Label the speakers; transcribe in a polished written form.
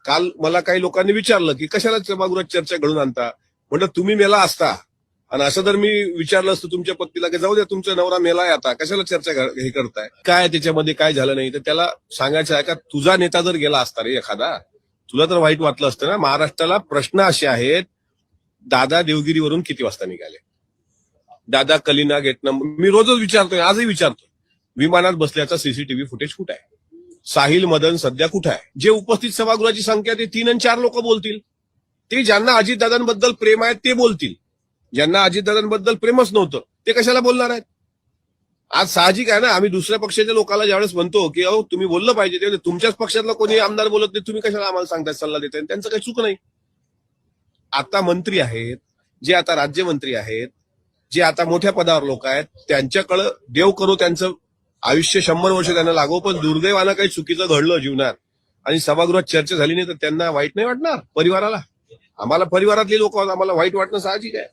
Speaker 1: काल मला काही लोकांनी विचारलं की कशाला सभागृहात चर्चा घडून आणता. म्हटलं तुम्ही मेला असता आणि असं जर मी विचारलं असतं तुमच्या पत्नीला की जाऊ द्या तुमचा नवरा मेलाय आता कशाला चर्चा हे करताय, काय त्याच्यामध्ये काय झालं नाही, तर त्याला सांगायचं आहे का तुझा नेता जर गेला असता रे एखादा, तुला तर वाईट वाटलं असतं ना. महाराष्ट्राला प्रश्न असे आहेत, दादा देवगिरीवरून किती वाजता निघाले, दादा कलिना गेटनं, मी रोजच विचारतोय, आजही विचारतोय, विमानात बसल्याचा सीसीटीव्ही फुटेज कुठे आहे, साहिल मदन सध्या कुठे आहे. जे उपस्थित सभागृहाची संख्या ते 3 आणि 4 लोक बोलतील, ते ज्यांना अजितदादांबद्दल प्रेम आहे ते बोलतील, ज्यांना अजितदादांबद्दल प्रेमच नव्हतं ते कशाला बोलणार आहेत. आज साहजिक आहे ना, आम्ही दुसऱ्या पक्षाच्या लोकांना ज्यावेळेस म्हणतो की अहो तुम्ही बोललं पाहिजे, ते तुमच्याच पक्षातला कोणी आमदार बोलत नाही, तुम्ही कशाला आम्हाला सांगताय, सल्ला देताय, त्यांचं काही चूक नाही. आता मंत्री आहेत, जे आता राज्यमंत्री आहेत, जे आता मोठ्या पदावर लोक आहेत, त्यांच्याकडे देव करो त्यांचं आयुष्य 100 वर्ष त्यांना लागो, पण दुर्दैवानं काही चुकीचं घडलं जीवनात आणि सभागृहात चर्चा झाली नाही तर त्यांना वाईट नाही वाटणार परिवाराला. आम्हाला परिवारातले लोक आम्हाला वाईट वाटणं साहजिक आहे.